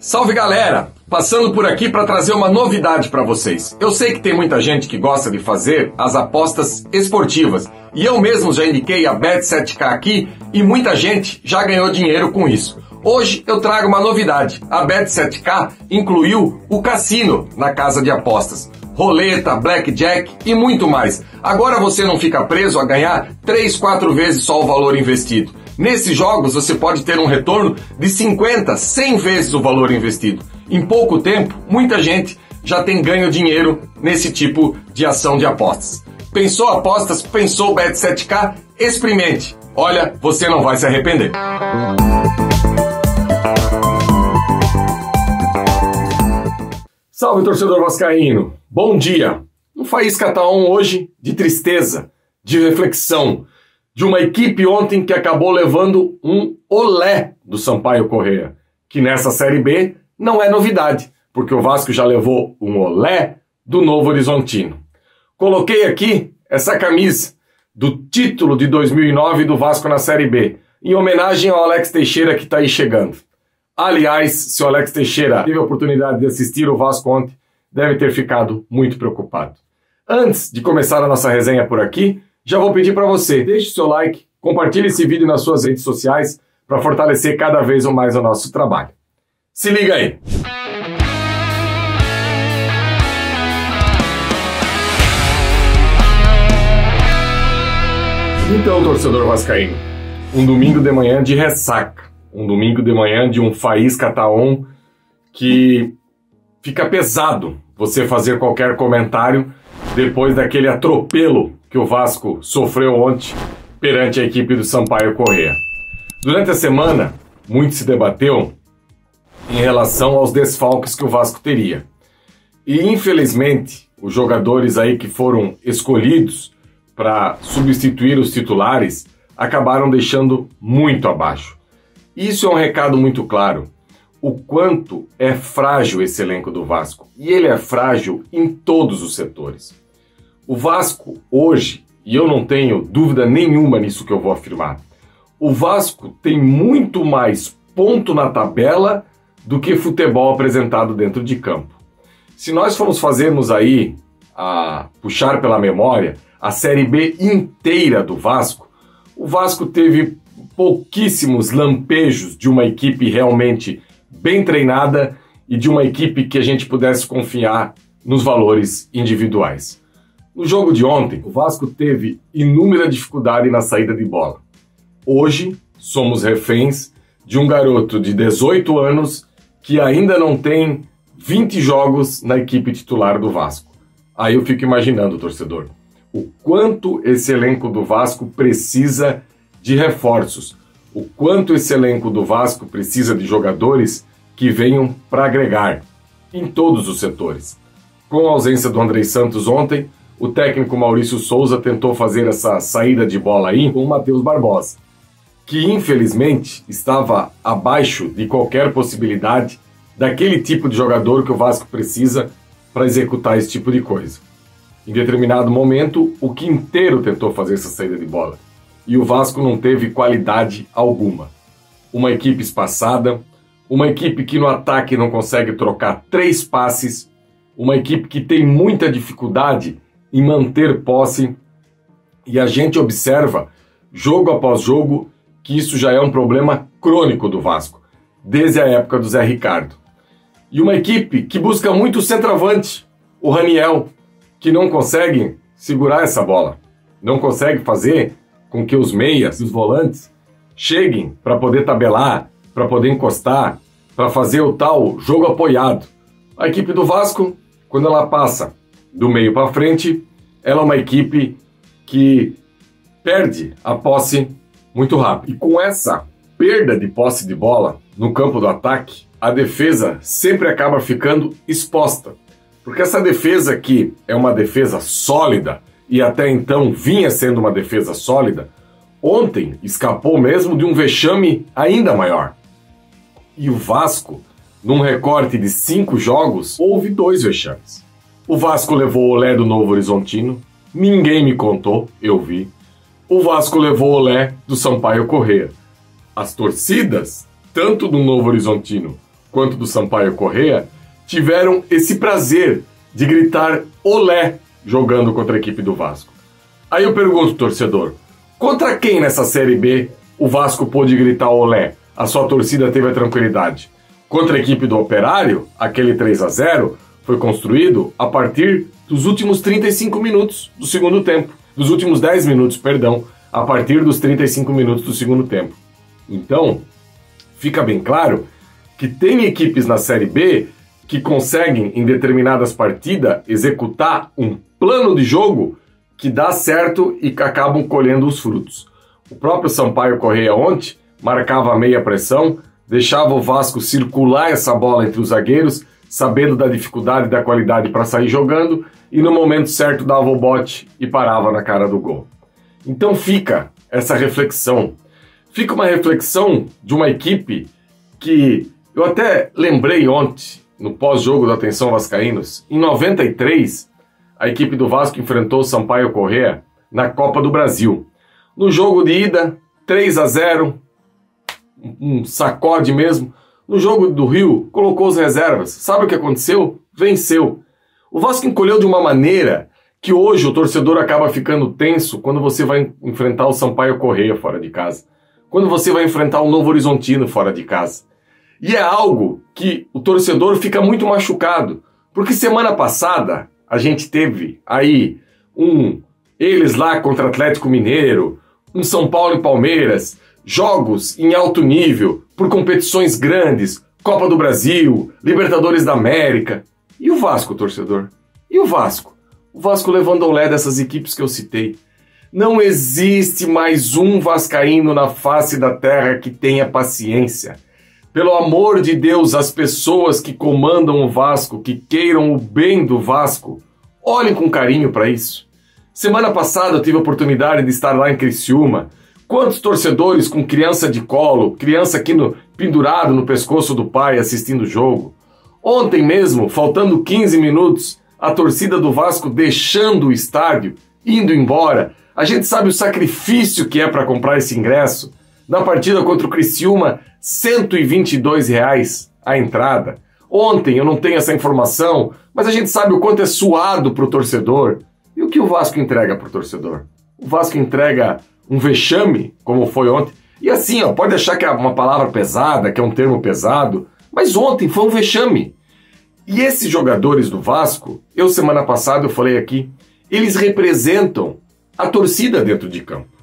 Salve galera! Passando por aqui para trazer uma novidade para vocês. Eu sei que tem muita gente que gosta de fazer as apostas esportivas e eu mesmo já indiquei a Bet7k aqui e muita gente já ganhou dinheiro com isso. Hoje eu trago uma novidade. A Bet7k incluiu o cassino na casa de apostas. Roleta, blackjack e muito mais. Agora você não fica preso a ganhar 3, 4 vezes só o valor investido. Nesses jogos você pode ter um retorno de 50, 100 vezes o valor investido. Em pouco tempo, muita gente já tem ganho dinheiro nesse tipo de ação de apostas. Pensou apostas? Pensou Bet7k? Experimente. Olha, você não vai se arrepender. Salve, torcedor vascaíno! Bom dia! Um Faísca tá on hoje de tristeza, de reflexão, de uma equipe ontem que acabou levando um olé do Sampaio Corrêa, que nessa Série B não é novidade, porque o Vasco já levou um olé do Novo Horizontino. Coloquei aqui essa camisa do título de 2009 do Vasco na Série B, em homenagem ao Alex Teixeira que está aí chegando. Aliás, se o Alex Teixeira teve a oportunidade de assistir o Vasco ontem, deve ter ficado muito preocupado. Antes de começar a nossa resenha por aqui, já vou pedir para você, deixe seu like, compartilhe esse vídeo nas suas redes sociais para fortalecer cada vez mais o nosso trabalho. Se liga aí! Então, torcedor vascaíno, um domingo de manhã de ressaca, um domingo de manhã de um Faísca tá on que fica pesado você fazer qualquer comentário depois daquele atropelo que o Vasco sofreu ontem perante a equipe do Sampaio Corrêa. Durante a semana, muito se debateu em relação aos desfalques que o Vasco teria. E, infelizmente, os jogadores aí que foram escolhidos para substituir os titulares acabaram deixando muito abaixo. Isso é um recado muito claro. O quanto é frágil esse elenco do Vasco. E ele é frágil em todos os setores. O Vasco, hoje, e eu não tenho dúvida nenhuma nisso que eu vou afirmar, o Vasco tem muito mais ponto na tabela do que futebol apresentado dentro de campo. Se nós formos fazermos aí, puxar pela memória, a Série B inteira do Vasco, o Vasco teve pouquíssimos lampejos de uma equipe realmente bem treinada e de uma equipe que a gente pudesse confiar nos valores individuais. No jogo de ontem, o Vasco teve inúmera dificuldade na saída de bola. Hoje, somos reféns de um garoto de 18 anos que ainda não tem 20 jogos na equipe titular do Vasco. Aí eu fico imaginando, torcedor, o quanto esse elenco do Vasco precisa de reforços, o quanto esse elenco do Vasco precisa de jogadores que venham para agregar em todos os setores. Com a ausência do Andrei Santos ontem, o técnico Maurício Souza tentou fazer essa saída de bola aí com o Matheus Barbosa, que infelizmente estava abaixo de qualquer possibilidade daquele tipo de jogador que o Vasco precisa para executar esse tipo de coisa. Em determinado momento, o Quinteiro tentou fazer essa saída de bola e o Vasco não teve qualidade alguma. Uma equipe espaçada, uma equipe que no ataque não consegue trocar 3 passes, uma equipe que tem muita dificuldade em manter posse, e a gente observa, jogo após jogo, que isso já é um problema crônico do Vasco, desde a época do Zé Ricardo. E uma equipe que busca muito o centroavante, o Raniel, que não consegue segurar essa bola, não consegue fazer com que os meias, os volantes, cheguem para poder tabelar, para poder encostar, para fazer o tal jogo apoiado. A equipe do Vasco, quando ela passa do meio para frente, ela é uma equipe que perde a posse muito rápido. E com essa perda de posse de bola no campo do ataque, a defesa sempre acaba ficando exposta. Porque essa defesa aqui é uma defesa sólida, e até então vinha sendo uma defesa sólida, ontem escapou mesmo de um vexame ainda maior. E o Vasco, num recorte de 5 jogos, houve 2 vexames. O Vasco levou o olé do Novo Horizontino, ninguém me contou, eu vi. O Vasco levou o olé do Sampaio Corrêa. As torcidas, tanto do Novo Horizontino quanto do Sampaio Corrêa tiveram esse prazer de gritar olé jogando contra a equipe do Vasco. Aí eu pergunto, torcedor, contra quem nessa Série B o Vasco pôde gritar olé? A sua torcida teve a tranquilidade. Contra a equipe do Operário, aquele 3-0 foi construído a partir dos últimos 35 minutos do segundo tempo. Dos últimos 10 minutos, perdão, a partir dos 35 minutos do segundo tempo. Então, fica bem claro que tem equipes na Série B que conseguem, em determinadas partidas, executar um plano de jogo que dá certo e acabam colhendo os frutos. O próprio Sampaio Corrêa ontem marcava a meia pressão, deixava o Vasco circular essa bola entre os zagueiros, sabendo da dificuldade e da qualidade para sair jogando, e no momento certo dava o bote e parava na cara do gol. Então fica essa reflexão. Fica uma reflexão de uma equipe que eu até lembrei ontem, no pós-jogo da Atenção Vascaínos, em 93, a equipe do Vasco enfrentou o Sampaio Corrêa na Copa do Brasil. No jogo de ida, 3-0, um sacode mesmo. No jogo do Rio, colocou as reservas. Sabe o que aconteceu? Venceu. O Vasco encolheu de uma maneira que hoje o torcedor acaba ficando tenso quando você vai enfrentar o Sampaio Corrêa fora de casa. Quando você vai enfrentar o Novo Horizontino fora de casa. E é algo que o torcedor fica muito machucado. Porque semana passada a gente teve aí eles lá contra Atlético Mineiro, São Paulo e Palmeiras, jogos em alto nível, por competições grandes, Copa do Brasil, Libertadores da América. E o Vasco, torcedor? E o Vasco? O Vasco levando ao lé dessas equipes que eu citei. Não existe mais um vascaíno na face da terra que tenha paciência. Pelo amor de Deus, as pessoas que comandam o Vasco, que queiram o bem do Vasco, olhem com carinho para isso. Semana passada eu tive a oportunidade de estar lá em Criciúma. Quantos torcedores com criança de colo, criança aqui pendurado no pescoço do pai assistindo o jogo. Ontem mesmo, faltando 15 minutos, a torcida do Vasco deixando o estádio, indo embora. A gente sabe o sacrifício que é para comprar esse ingresso. Na partida contra o Criciúma, R$ 122 a entrada. Ontem, eu não tenho essa informação, mas a gente sabe o quanto é suado para o torcedor. E o que o Vasco entrega para o torcedor? O Vasco entrega um vexame, como foi ontem. E assim, pode achar que é uma palavra pesada, que é um termo pesado, mas ontem foi um vexame. E esses jogadores do Vasco, semana passada eu falei aqui, eles representam a torcida dentro de campo.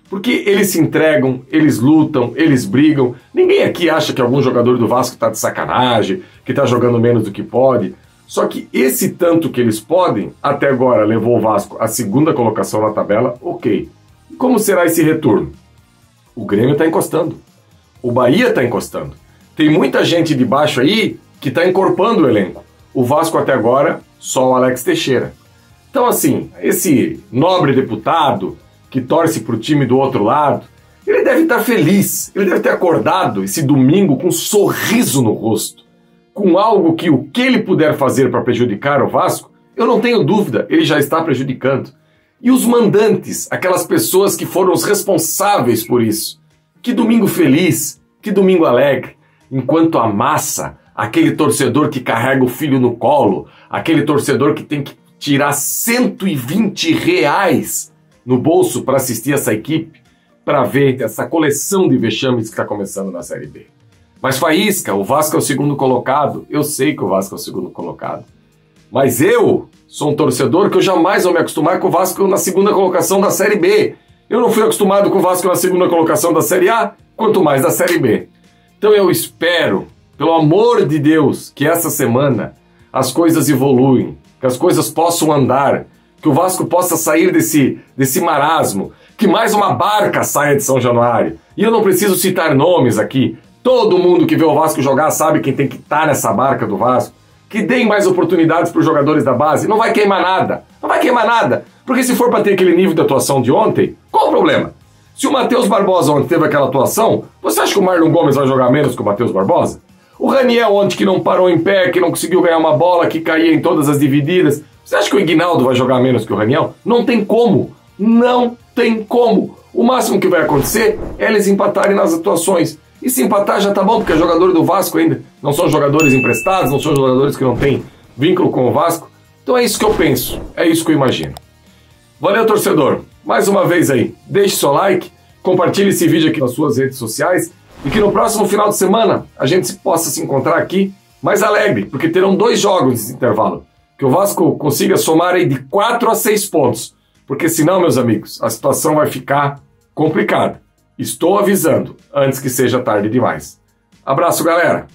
Porque eles se entregam, eles lutam, eles brigam. Ninguém aqui acha que algum jogador do Vasco está de sacanagem, que está jogando menos do que pode. Só que esse tanto que eles podem, até agora levou o Vasco à segunda colocação na tabela, ok. Como será esse retorno? O Grêmio está encostando. O Bahia está encostando. Tem muita gente de baixo aí que está encorpando o elenco. O Vasco até agora, só o Alex Teixeira. Então assim, esse nobre deputado que torce para o time do outro lado, ele deve estar feliz, ele deve ter acordado esse domingo com um sorriso no rosto, com algo que o que ele puder fazer para prejudicar o Vasco, eu não tenho dúvida, ele já está prejudicando. E os mandantes, aquelas pessoas que foram os responsáveis por isso, que domingo feliz, que domingo alegre, enquanto a massa, aquele torcedor que carrega o filho no colo, aquele torcedor que tem que tirar R$120 no bolso para assistir essa equipe, para ver essa coleção de vexames que está começando na Série B. Mas faísca, o Vasco é o segundo colocado, eu sei que o Vasco é o segundo colocado, mas eu sou um torcedor que eu jamais vou me acostumar com o Vasco na segunda colocação da Série B. Eu não fui acostumado com o Vasco na segunda colocação da Série A, quanto mais da Série B. Então eu espero, pelo amor de Deus, que essa semana as coisas evoluem, que as coisas possam andar, que o Vasco possa sair desse marasmo, que mais uma barca saia de São Januário. E eu não preciso citar nomes aqui. Todo mundo que vê o Vasco jogar sabe quem tem que estar nessa barca do Vasco. Que deem mais oportunidades para os jogadores da base. Não vai queimar nada. Não vai queimar nada. Porque se for para ter aquele nível de atuação de ontem, qual o problema? Se o Matheus Barbosa ontem teve aquela atuação, você acha que o Marlon Gomes vai jogar menos que o Matheus Barbosa? O Raniel ontem que não parou em pé, que não conseguiu ganhar uma bola, que caía em todas as divididas. Você acha que o Ignaldo vai jogar menos que o Raniel? Não tem como. Não tem como. O máximo que vai acontecer é eles empatarem nas atuações. E se empatar já tá bom, porque é jogador do Vasco ainda. Não são jogadores emprestados, não são jogadores que não têm vínculo com o Vasco. Então é isso que eu penso, é isso que eu imagino. Valeu, torcedor. Mais uma vez aí, deixe seu like, compartilhe esse vídeo aqui nas suas redes sociais e que no próximo final de semana a gente possa se encontrar aqui mais alegre, porque terão 2 jogos nesse intervalo. Que o Vasco consiga somar aí de 4 a 6 pontos, porque senão, meus amigos, a situação vai ficar complicada. Estou avisando antes que seja tarde demais. Abraço, galera!